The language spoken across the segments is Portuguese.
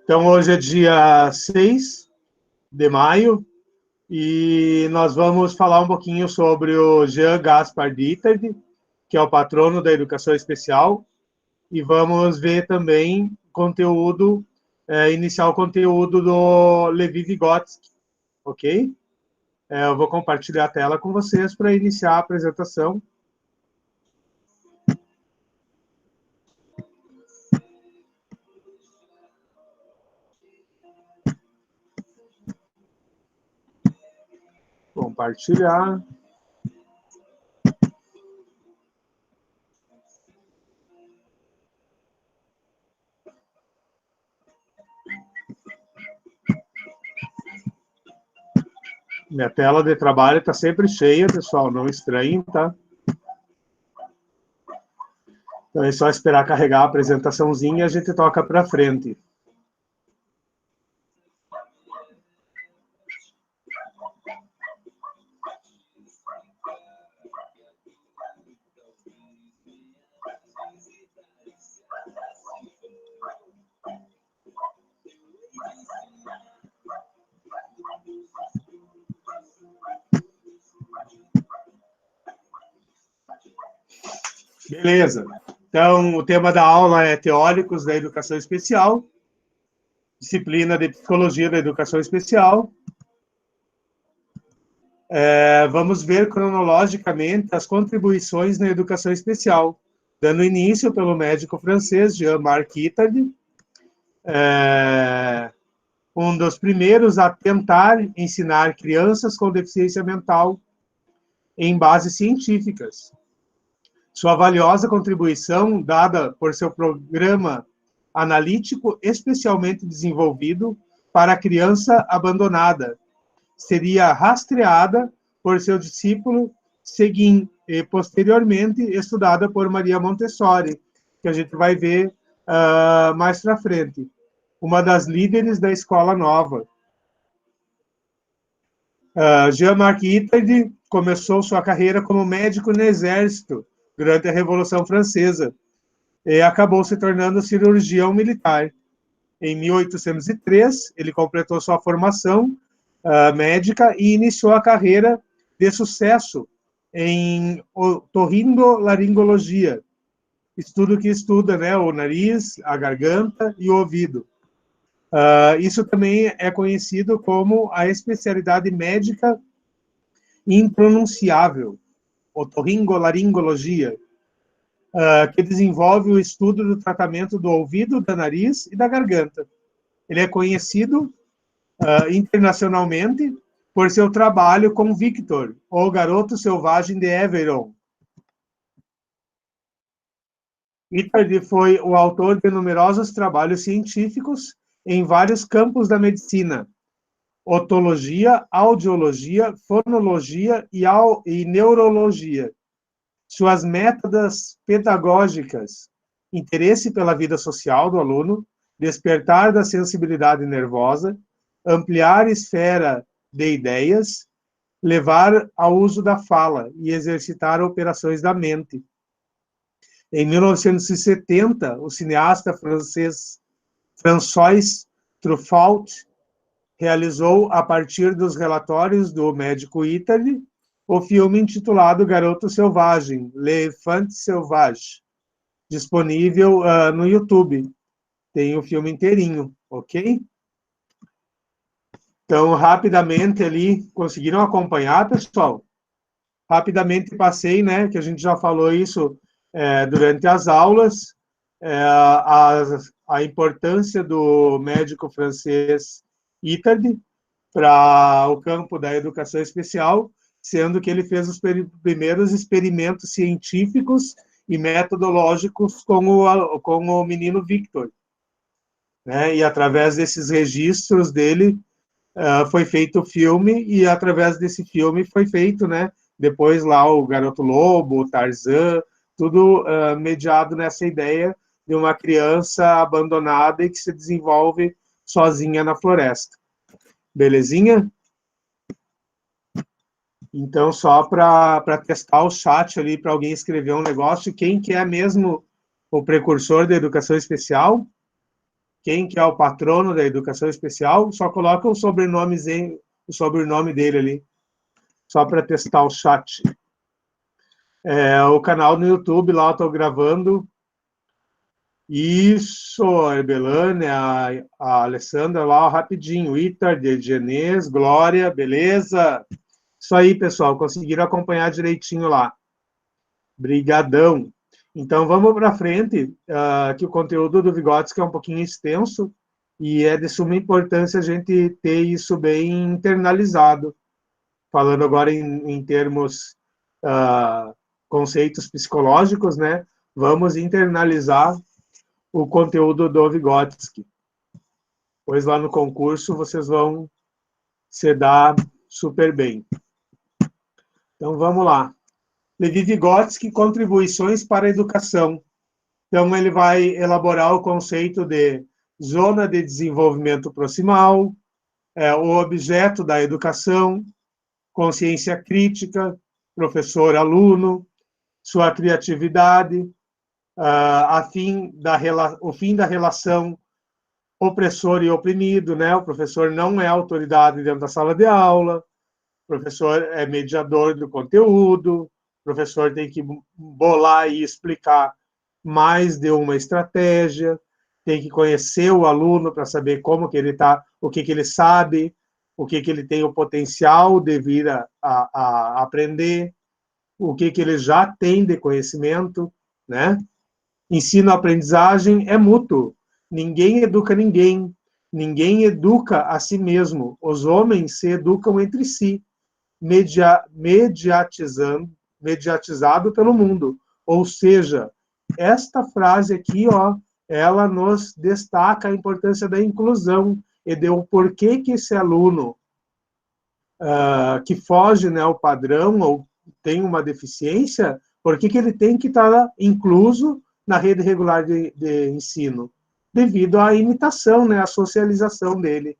Então, hoje é dia 6 de maio e nós vamos falar um pouquinho sobre o Jean Gaspard Ditterd, que é o patrono da educação especial, e vamos ver também conteúdo, iniciar o conteúdo do Levi Vygotsky, ok? Eu vou compartilhar a tela com vocês para iniciar a apresentação. Compartilhar. Minha tela de trabalho está sempre cheia, pessoal, não estranhem, tá? Então é só esperar carregar a apresentaçãozinha e a gente toca para frente. Beleza. Então, o tema da aula é Teóricos da Educação Especial, disciplina de Psicologia da Educação Especial. Vamos ver cronologicamente as contribuições na educação especial, dando início pelo médico francês Jean-Marc Ditterd, um dos primeiros a tentar ensinar crianças com deficiência mental em bases científicas. Sua valiosa contribuição, dada por seu programa analítico especialmente desenvolvido para a criança abandonada, seria rastreada por seu discípulo Seguin e, posteriormente, estudada por Maria Montessori, que a gente vai ver mais para frente, uma das líderes da Escola Nova. Jean-Marc Ditterd começou sua carreira como médico no Exército durante a Revolução Francesa e acabou se tornando cirurgião militar. Em 1803, ele completou sua formação médica e iniciou a carreira de sucesso em otorrinolaringologia, estudo que estuda, né, o nariz, a garganta e o ouvido. Isso também é conhecido como a especialidade médica impronunciável, otorrinolaringologia, que desenvolve o estudo do tratamento do ouvido, do nariz e da garganta. Ele é conhecido internacionalmente por seu trabalho com Victor, o garoto selvagem de Aveyron. Ditterd foi o autor de numerosos trabalhos científicos em vários campos da medicina: otologia, audiologia, fonologia e neurologia. Suas métodos pedagógicas, interesse pela vida social do aluno, despertar da sensibilidade nervosa, ampliar a esfera de ideias, levar ao uso da fala e exercitar operações da mente. Em 1970, o cineasta francês François Truffaut realizou, a partir dos relatórios do médico Ditterd, o filme intitulado Garoto Selvagem, L'Enfant Sauvage, disponível no YouTube. Tem o filme inteirinho, ok? Então, rapidamente ali, conseguiram acompanhar, pessoal? Rapidamente passei, né, que a gente já falou isso durante as aulas, a importância do médico francês Ditterd para o campo da educação especial, sendo que ele fez os primeiros experimentos científicos e metodológicos com o menino Victor, né? E através desses registros dele foi feito o filme, e através desse filme foi feito, né, depois lá o Garoto Lobo, o Tarzan, tudo mediado nessa ideia de uma criança abandonada e que se desenvolve sozinha na floresta. Belezinha? Então, só para testar o chat ali, para alguém escrever um negócio, quem que é mesmo o precursor da educação especial? quem que é o patrono da educação especial, só coloca o sobrenome dele ali, só para testar o chat. O canal no YouTube, lá eu estou gravando. Isso, a Ebelane, a Alessandra lá, rapidinho. Itar, Degenês, Glória, beleza? Isso aí, pessoal, conseguiram acompanhar direitinho lá. Brigadão. Então, vamos para frente, que o conteúdo do Vygotsky é um pouquinho extenso e é de suma importância a gente ter isso bem internalizado. Falando agora em termos conceitos psicológicos, né? Vamos internalizar o conteúdo do Vygotsky. Pois lá no concurso vocês vão se dar super bem. Então, vamos lá. Levi Vygotsky, contribuições para a educação. Então, ele vai elaborar o conceito de zona de desenvolvimento proximal, o objeto da educação, consciência crítica, professor-aluno, sua criatividade, o fim da relação opressor e oprimido, né? O professor não é autoridade dentro da sala de aula, o professor é mediador do conteúdo, o professor tem que bolar e explicar mais de uma estratégia, tem que conhecer o aluno para saber como que ele está, o que ele sabe, o que ele tem o potencial de vir a aprender, o que ele já tem de conhecimento, né? Ensino-aprendizagem é mútuo. Ninguém educa ninguém. Ninguém educa a si mesmo. Os homens se educam entre si, mediatizado pelo mundo. Ou seja, esta frase aqui, ó, ela nos destaca a importância da inclusão e de o porquê que esse aluno que foge, né, ao padrão ou tem uma deficiência, por que ele tem que estar incluso na rede regular de ensino? Devido à imitação, né, à socialização dele.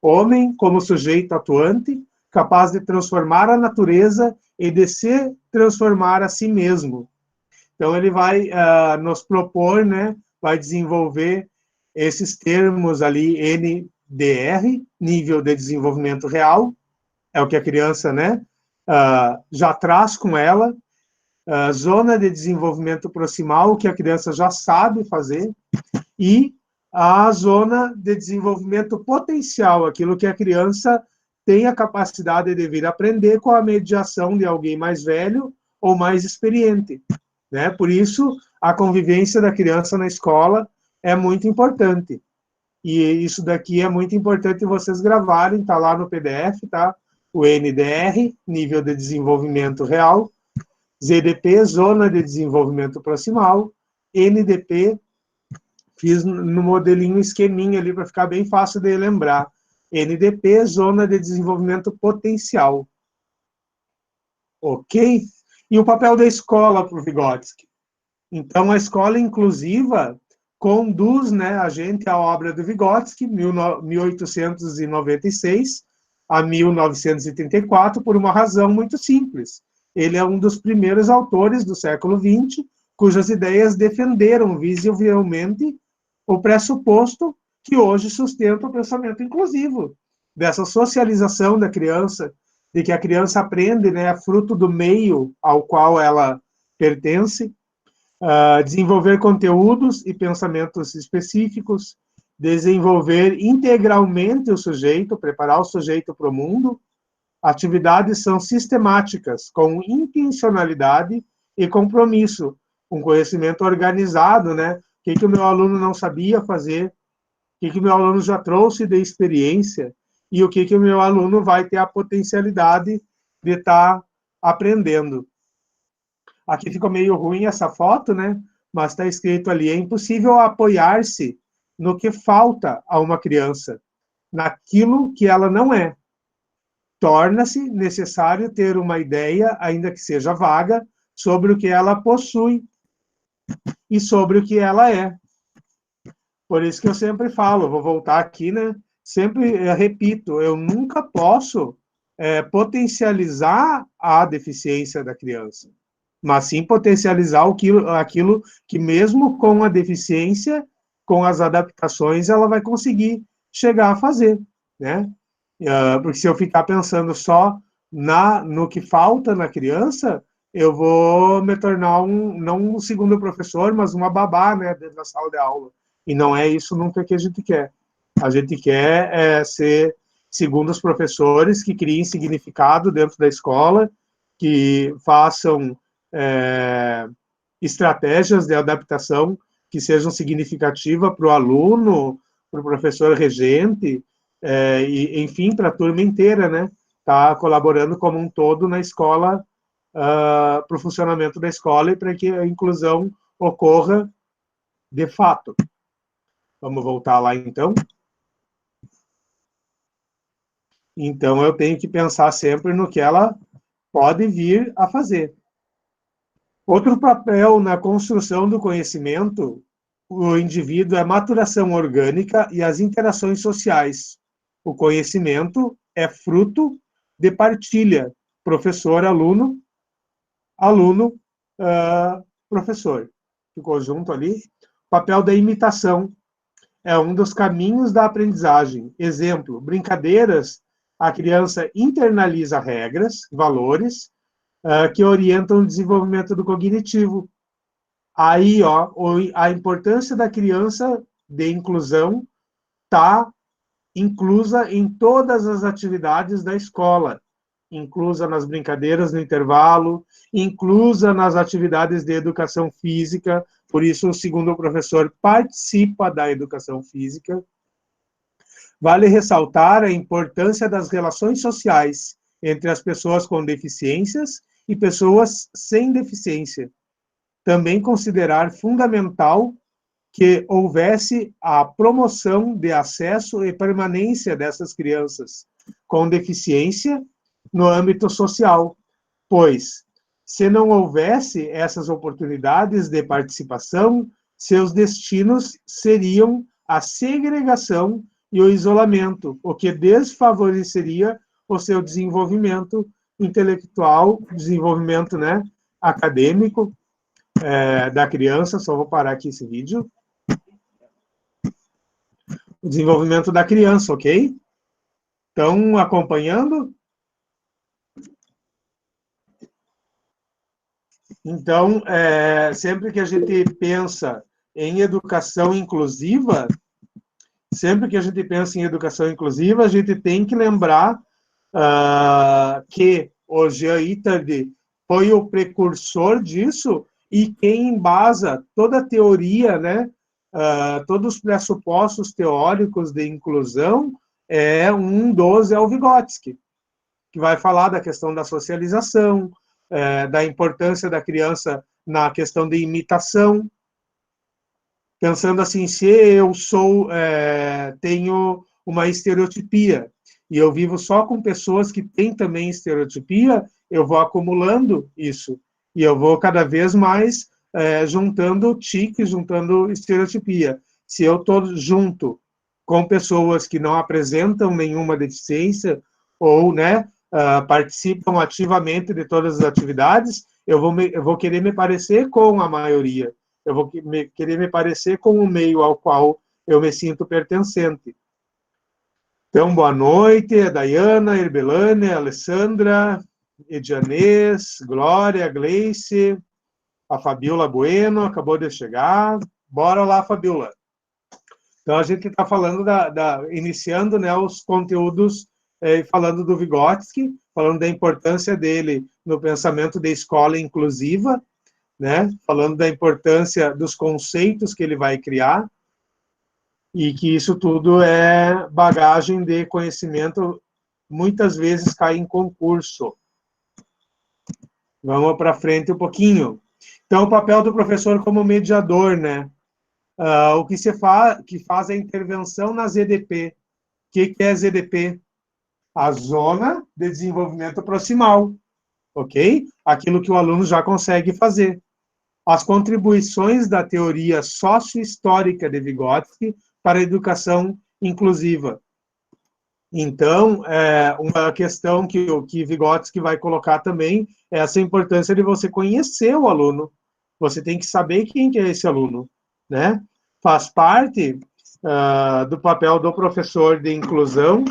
Homem como sujeito atuante, capaz de transformar a natureza e de se transformar a si mesmo. Então, ele vai nos propor, né, vai desenvolver esses termos ali, NDR, nível de desenvolvimento real, é o que a criança, né, já traz com ela, zona de desenvolvimento proximal, o que a criança já sabe fazer, e a zona de desenvolvimento potencial, aquilo que a criança tem a capacidade de vir aprender com a mediação de alguém mais velho ou mais experiente, né? Por isso, a convivência da criança na escola é muito importante. E isso daqui é muito importante vocês gravarem, tá lá no PDF, tá? O NDR, nível de desenvolvimento real, ZDP, zona de desenvolvimento proximal, NDP, fiz no modelinho esqueminha ali para ficar bem fácil de lembrar. NDP, zona de desenvolvimento potencial. Ok? E o papel da escola para o Vygotsky. Então, a escola inclusiva conduz, né, a gente à obra do Vygotsky, 1896 a 1934, por uma razão muito simples. Ele é um dos primeiros autores do século XX, cujas ideias defenderam visivelmente o pressuposto que hoje sustenta o pensamento inclusivo, dessa socialização da criança, de que a criança aprende, né, fruto do meio ao qual ela pertence, desenvolver conteúdos e pensamentos específicos, desenvolver integralmente o sujeito, preparar o sujeito para o mundo. Atividades são sistemáticas, com intencionalidade e compromisso, um conhecimento organizado, né? O que o meu aluno não sabia fazer, o que o meu aluno já trouxe de experiência e o que o meu aluno vai ter a potencialidade de estar aprendendo. Aqui ficou meio ruim essa foto, né? Mas está escrito ali, é impossível apoiar-se no que falta a uma criança, naquilo que ela não é. Torna-se necessário ter uma ideia, ainda que seja vaga, sobre o que ela possui e sobre o que ela é. Por isso que eu sempre falo, vou voltar aqui, né? Sempre repito, eu nunca posso potencializar a deficiência da criança, mas sim potencializar aquilo que mesmo com a deficiência, com as adaptações, ela vai conseguir chegar a fazer, né? Porque se eu ficar pensando só no que falta na criança, eu vou me tornar não um segundo professor, mas uma babá, né, dentro da sala de aula. E não é isso nunca que a gente quer. A gente quer ser segundo os professores que criem significado dentro da escola, que façam estratégias de adaptação que sejam significativas para o aluno, para o professor regente, e, enfim, para a turma inteira, né? Tá colaborando como um todo na escola, para o funcionamento da escola e para que a inclusão ocorra de fato. Vamos voltar lá, então. Então, eu tenho que pensar sempre no que ela pode vir a fazer. Outro papel na construção do conhecimento, o indivíduo é a maturação orgânica e as interações sociais. O conhecimento é fruto de partilha, professor-aluno, aluno-professor. Ficou junto ali? O papel da imitação é um dos caminhos da aprendizagem. Exemplo, brincadeiras, a criança internaliza regras, valores, que orientam o desenvolvimento do cognitivo. Aí, ó, a importância da criança de inclusão está inclusa em todas as atividades da escola, inclusa nas brincadeiras no intervalo, inclusa nas atividades de educação física, por isso, segundo o professor, participa da educação física. Vale ressaltar a importância das relações sociais entre as pessoas com deficiências e pessoas sem deficiência. Também considerar fundamental que houvesse a promoção de acesso e permanência dessas crianças com deficiência no âmbito social, pois, se não houvesse essas oportunidades de participação, seus destinos seriam a segregação e o isolamento, o que desfavoreceria o seu desenvolvimento intelectual, desenvolvimento, né, acadêmico, da criança. Só vou parar aqui esse vídeo. O desenvolvimento da criança, ok? Estão acompanhando? Então, sempre que a gente pensa em educação inclusiva, a gente tem que lembrar que o Jean Ittard foi o precursor disso e quem embasa toda a teoria, né, todos os pressupostos teóricos de inclusão um dos é o Vygotsky, que vai falar da questão da socialização, da importância da criança na questão de imitação, pensando assim, se eu tenho uma estereotipia e eu vivo só com pessoas que têm também estereotipia, eu vou acumulando isso e eu vou cada vez mais juntando tiques, juntando estereotipia. Se eu estou junto com pessoas que não apresentam nenhuma deficiência ou, né, participam ativamente de todas as atividades, eu vou querer me parecer com a maioria. Eu vou querer me parecer com o meio ao qual eu me sinto pertencente. Então, boa noite, Dayana, Herbelane, Alessandra, Edianês, Glória, Gleice, a Fabiola Bueno, acabou de chegar. Bora lá, Fabiola. Então, a gente está falando iniciando, né, os conteúdos, falando do Vygotsky, falando da importância dele no pensamento de escola inclusiva, né, falando da importância dos conceitos que ele vai criar, e que isso tudo é bagagem de conhecimento, muitas vezes cai em concurso. Vamos para frente um pouquinho. Então, o papel do professor como mediador, né? O que que faz a intervenção na ZDP. O que é a ZDP? A Zona de Desenvolvimento Proximal, ok? Aquilo que o aluno já consegue fazer. As contribuições da teoria sócio-histórica de Vygotsky para a educação inclusiva. Então, uma questão que o Vygotsky vai colocar também é essa importância de você conhecer o aluno. Você tem que saber quem que é esse aluno, né? faz parte do papel do professor de inclusão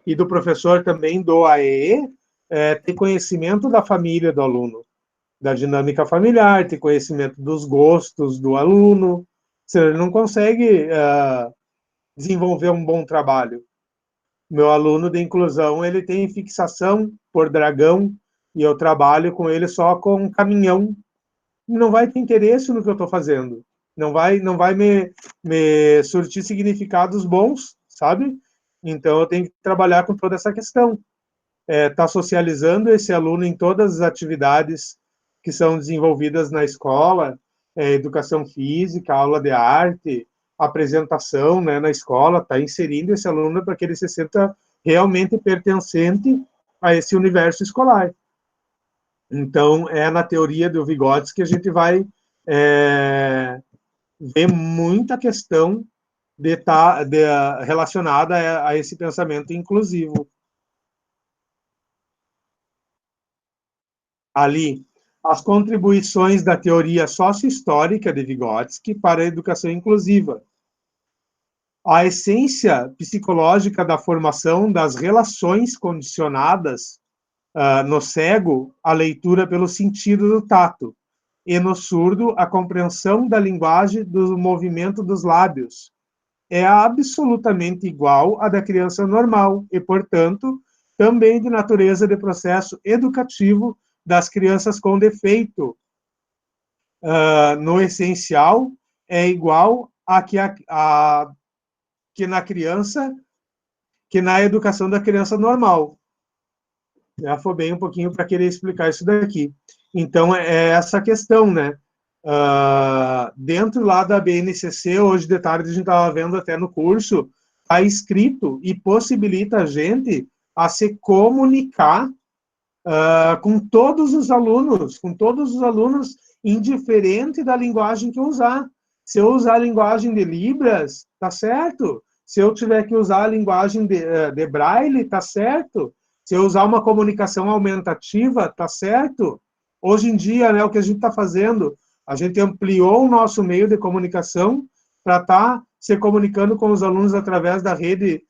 e do professor também do AEE, ter conhecimento da família do aluno, da dinâmica familiar, ter conhecimento dos gostos do aluno, senão ele não consegue desenvolver um bom trabalho. Meu aluno de inclusão, ele tem fixação por dragão, e eu trabalho com ele só com caminhão, não vai ter interesse no que eu estou fazendo, não vai me surtir significados bons, sabe? Então, eu tenho que trabalhar com toda essa questão. Tá socializando esse aluno em todas as atividades que são desenvolvidas na escola, educação física, aula de arte, apresentação, né, na escola, tá inserindo esse aluno para que ele se sinta realmente pertencente a esse universo escolar. Então, é na teoria do Vygotsky que a gente vai ver muita questão relacionada a esse pensamento inclusivo. Ali, as contribuições da teoria sócio-histórica de Vygotsky para a educação inclusiva. A essência psicológica da formação das relações condicionadas no cego, a leitura pelo sentido do tato, e no surdo, a compreensão da linguagem do movimento dos lábios. É absolutamente igual à da criança normal e, portanto, também de natureza de processo educativo das crianças com defeito. No essencial, é igual que na criança, que na educação da criança normal. Já afobei um pouquinho para querer explicar isso daqui. Então, é essa questão, né? Dentro lá da BNCC, hoje de tarde a gente estava vendo até no curso, está escrito e possibilita a gente a se comunicar com todos os alunos, indiferente da linguagem que eu usar. Se eu usar a linguagem de Libras, tá certo. Se eu tiver que usar a linguagem de Braille, tá certo. Se eu usar uma comunicação aumentativa, tá certo. Hoje em dia, né, o que a gente está fazendo, a gente ampliou o nosso meio de comunicação para estar se comunicando com os alunos através da rede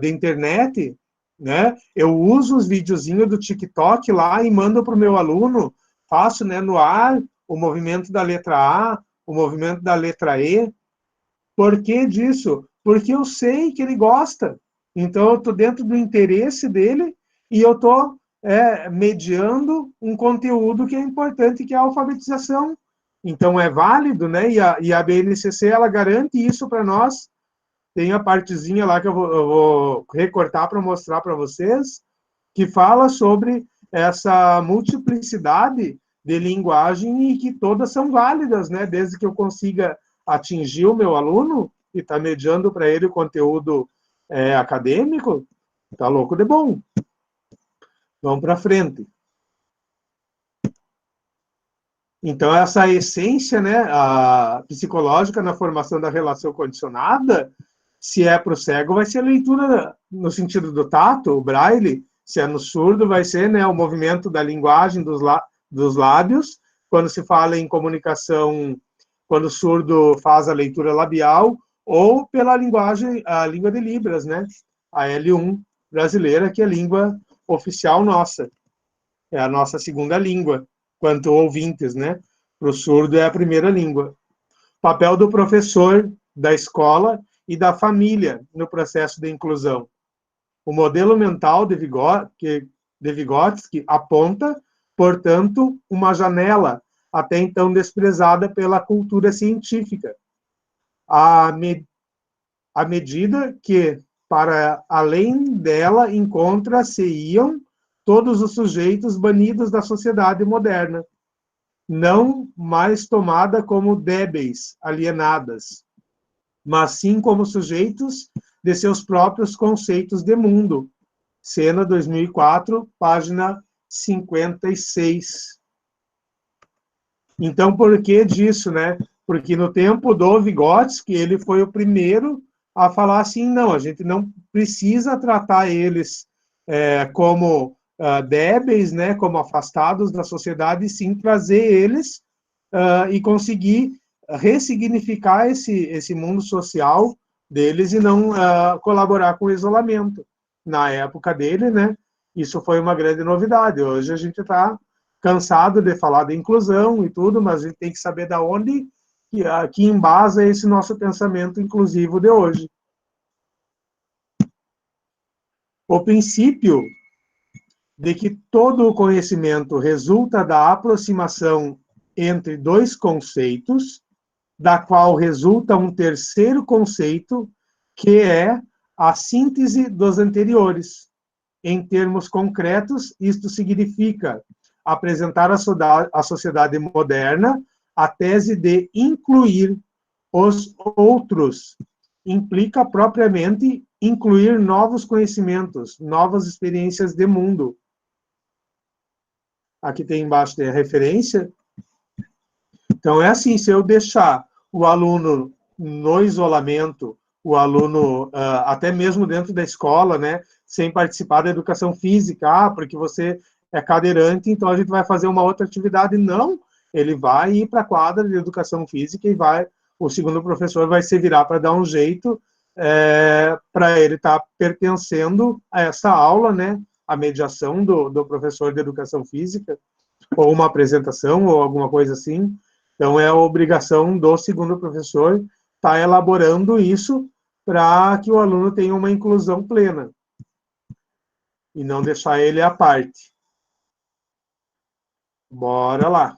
de internet, né? Eu uso os videozinhos do TikTok lá e mando para o meu aluno, faço, né, no ar o movimento da letra A, o movimento da letra E. Por que disso? Porque eu sei que ele gosta. Então, eu estou dentro do interesse dele e eu estou mediando um conteúdo que é importante, que é a alfabetização. Então, é válido, né? E a BNCC, ela garante isso para nós. Tem a partezinha lá que eu vou recortar para mostrar para vocês, que fala sobre essa multiplicidade de linguagem e que todas são válidas, né? Desde que eu consiga atingir o meu aluno e tá mediando para ele o conteúdo acadêmico, tá louco de bom. Vamos para frente. Então, essa essência, né, a psicológica na formação da relação condicionada, se é para o cego, vai ser a leitura no sentido do tato, o braille. Se é no surdo, vai ser, né, o movimento da linguagem dos lábios. Quando se fala em comunicação, quando o surdo faz a leitura labial, ou pela linguagem, a língua de Libras, né? A L1 brasileira, que é a língua oficial nossa. É a nossa segunda língua, quanto ouvintes, né? Para o surdo é a primeira língua. Papel do professor, da escola e da família no processo de inclusão. O modelo mental de Vygotsky aponta, portanto, uma janela até então desprezada pela cultura científica. À medida que, para além dela, encontra-se-iam todos os sujeitos banidos da sociedade moderna, não mais tomada como débeis, alienadas, mas sim como sujeitos de seus próprios conceitos de mundo. Cena 2004, página 56. Então, por que disso, né? Porque no tempo do Vygotsky, ele foi o primeiro a falar assim, não, a gente não precisa tratar eles como débeis, né, como afastados da sociedade, e sim trazer eles e conseguir ressignificar esse mundo social deles e não colaborar com o isolamento. Na época dele, né, isso foi uma grande novidade. Hoje a gente está cansado de falar de inclusão e tudo, mas a gente tem que saber da onde que embasa esse nosso pensamento inclusivo de hoje. O princípio de que todo o conhecimento resulta da aproximação entre dois conceitos, da qual resulta um terceiro conceito, que é a síntese dos anteriores. Em termos concretos, isto significa apresentar à sociedade moderna a tese de incluir os outros. Implica propriamente incluir novos conhecimentos, novas experiências de mundo. Aqui tem embaixo tem a referência. Então, é assim, se eu deixar o aluno no isolamento, o aluno, até mesmo dentro da escola, né, sem participar da educação física, porque você é cadeirante, então a gente vai fazer uma outra atividade. Não, ele vai ir para a quadra de educação física e o segundo professor vai se virar para dar um jeito para ele estar pertencendo a essa aula, né, a mediação do professor de educação física, ou uma apresentação, ou alguma coisa assim. Então, é a obrigação do segundo professor estar elaborando isso para que o aluno tenha uma inclusão plena e não deixar ele à parte. Bora lá.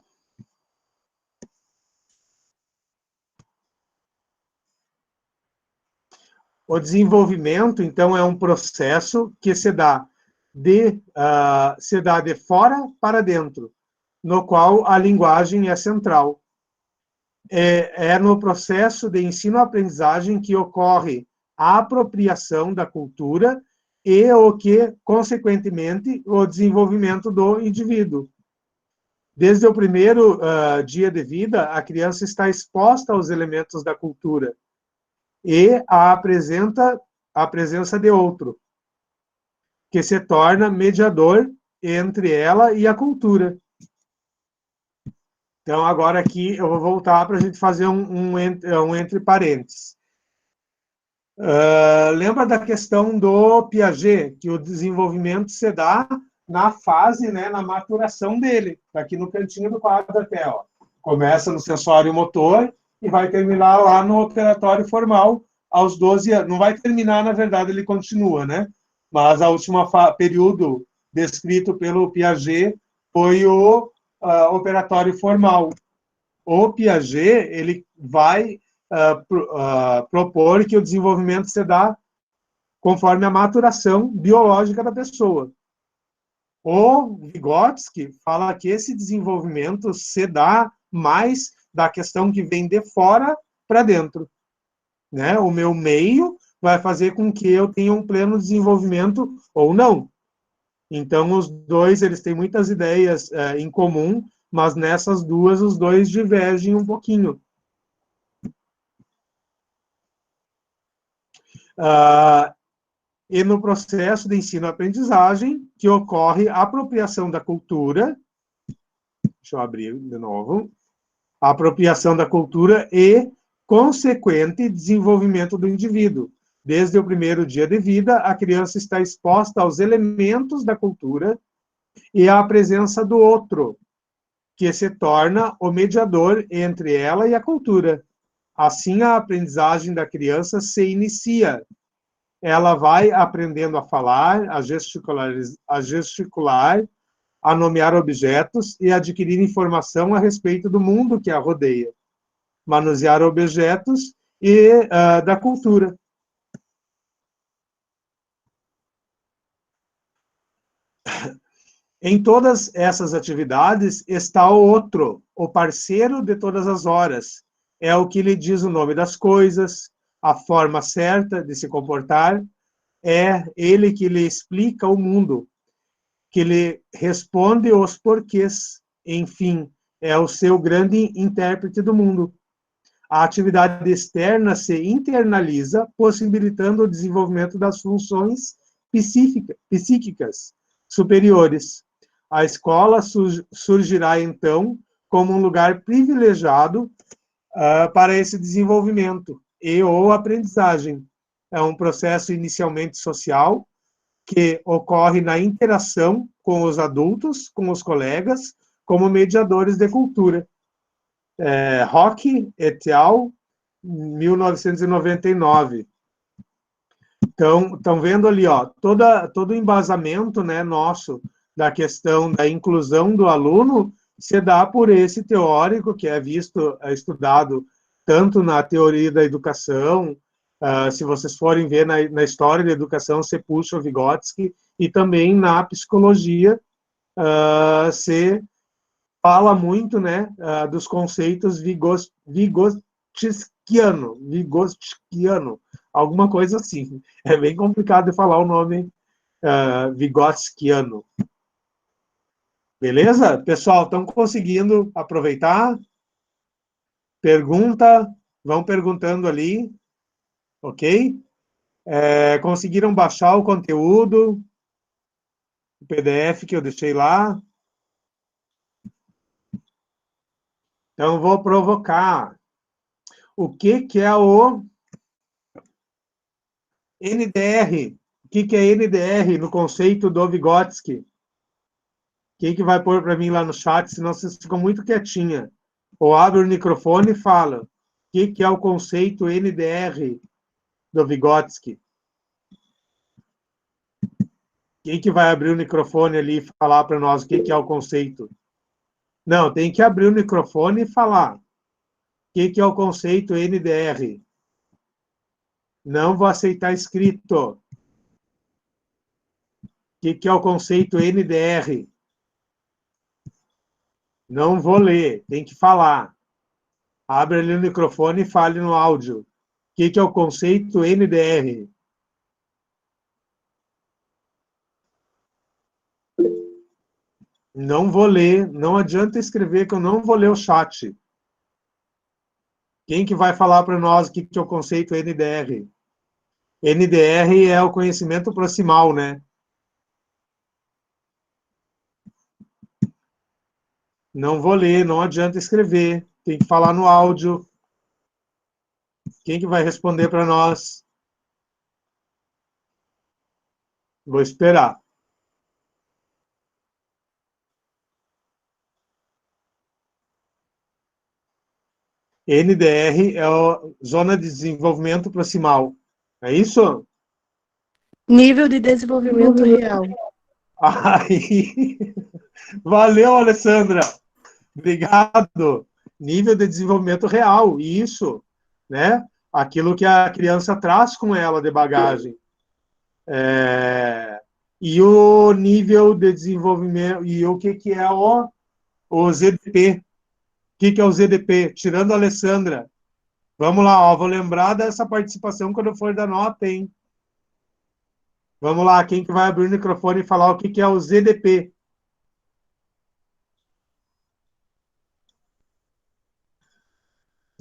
O desenvolvimento, então, é um processo que se dá de fora para dentro, no qual a linguagem é central. É no processo de ensino-aprendizagem que ocorre a apropriação da cultura e o que, consequentemente, o desenvolvimento do indivíduo. Desde o primeiro dia de vida, a criança está exposta aos elementos da cultura e a presença de outro, que se torna mediador entre ela e a cultura. Então, agora aqui eu vou voltar para a gente fazer um entre parênteses. Lembra da questão do Piaget, que o desenvolvimento se dá na fase, né, na maturação dele, aqui no cantinho do quadro até, ó. Começa no sensório motor e vai terminar lá no operatório formal aos 12 anos. Não vai terminar, na verdade, ele continua, né? Mas a última período descrito pelo Piaget foi o operatório formal. O Piaget, ele vai propor que o desenvolvimento se dá conforme a maturação biológica da pessoa. O Vygotsky fala que esse desenvolvimento se dá mais da questão que vem de fora para dentro. Né? O meu meio vai fazer com que eu tenha um pleno desenvolvimento ou não. Então, os dois, eles têm muitas ideias em comum, mas nessas duas, os dois divergem um pouquinho. E no processo de ensino-aprendizagem, que ocorre a apropriação da cultura, deixa eu abrir de novo, a apropriação da cultura e consequente desenvolvimento do indivíduo. Desde o primeiro dia de vida, a criança está exposta aos elementos da cultura e à presença do outro, que se torna o mediador entre ela e a cultura. Assim, a aprendizagem da criança se inicia. Ela vai aprendendo a falar, a gesticular, a nomear objetos e adquirir informação a respeito do mundo que a rodeia, manusear objetos e da cultura. Em todas essas atividades está o outro, o parceiro de todas as horas. É o que lhe diz o nome das coisas, a forma certa de se comportar. É ele que lhe explica o mundo, que lhe responde os porquês. Enfim, é o seu grande intérprete do mundo. A atividade externa se internaliza, possibilitando o desenvolvimento das funções psíquicas superiores. A escola surgirá, então, como um lugar privilegiado para esse desenvolvimento e ou aprendizagem. É um processo inicialmente social que ocorre na interação com os adultos, com os colegas, como mediadores de cultura. Roque et al., 1999. Então, estão vendo ali, ó, todo o embasamento, né, nosso da questão da inclusão do aluno se dá por esse teórico que é visto, estudado tanto na teoria da educação, se vocês forem ver na história da educação, você puxa o Vygotsky, e também na psicologia, se fala muito, né, dos conceitos Vygotskiano, alguma coisa assim. É bem complicado de falar o nome Vygotskiano. Beleza? Pessoal, estão conseguindo aproveitar? Pergunta, vão perguntando ali, ok? Conseguiram baixar o conteúdo, o PDF que eu deixei lá? Então, vou provocar. O que é o NDR? O que é NDR no conceito do Vygotsky? Quem que vai pôr para mim lá no chat, senão vocês ficam muito quietinha. Ou abre o microfone e fala. O que é o conceito NDR do Vygotsky? Quem que vai abrir o microfone ali e falar para nós o que é o conceito? Não, tem que abrir o microfone e falar. O que é o conceito NDR? Não vou aceitar escrito. O que é o conceito NDR? Não vou ler, tem que falar. Abre ali o microfone e fale no áudio. O que é o conceito NDR? Não vou ler, não adianta escrever que eu não vou ler o chat. Quem que vai falar para nós o que é o conceito NDR? NDR é o conhecimento proximal, né? Não vou ler, não adianta escrever, tem que falar no áudio. Quem que vai responder para nós? Vou esperar. NDR é a Zona de Desenvolvimento Proximal. É isso? Nível de desenvolvimento real. Aí. Valeu, Alessandra. Obrigado. Nível de desenvolvimento real, isso, né? Aquilo que a criança traz com ela de bagagem. E o nível de desenvolvimento, e o que é o ZDP? O que é o ZDP? Tirando a Alessandra. Vamos lá, ó, vou lembrar dessa participação quando eu for dar nota, hein? Vamos lá, quem que vai abrir o microfone e falar o que é o ZDP?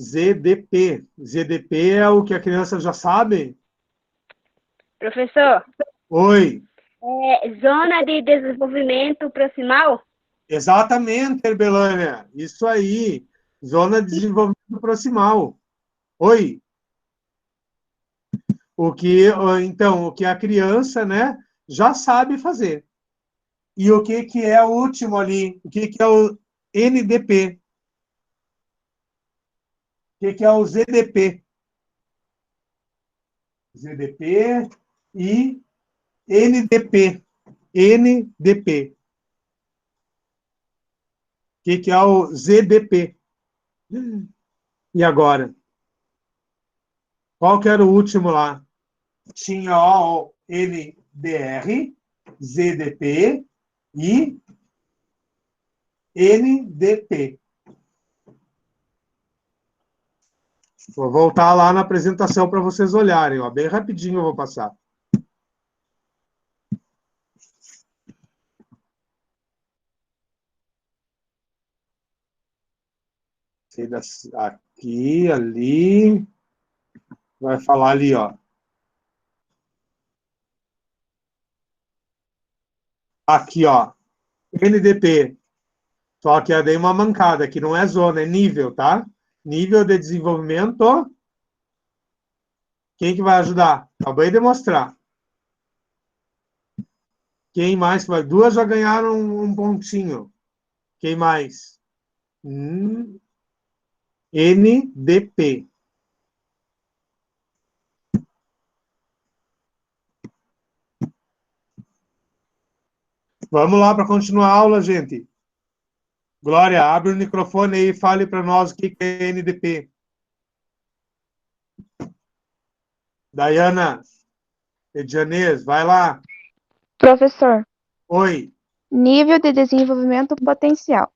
ZDP. ZDP é o que a criança já sabe? Professor, Oi. Zona de Desenvolvimento Proximal? Exatamente, Herbelânia. Isso aí. Zona de desenvolvimento proximal. Oi. Então, o que a criança, né, já sabe fazer. E o que é o último ali? O que é o NDP? O que é o ZDP? ZDP e NDP. NDP. O que é o ZDP? E agora? Qual que era o último lá? Tinha o NDR, ZDP e NDP. Vou voltar lá na apresentação para vocês olharem, ó, bem rapidinho eu vou passar. Aqui, ali, vai falar ali, ó. Aqui, ó, NDP. Só que eu dei uma mancada, que não é zona, é nível, tá? Nível de desenvolvimento. Quem que vai ajudar? Acabei de mostrar. Quem mais vai? Duas já ganharam um pontinho. Quem mais? NDP. Vamos lá para continuar a aula, gente. Glória, abre o microfone aí e fale para nós o que é NDP. Dayana, Edianês, vai lá. Professor, Oi. nível de desenvolvimento potencial.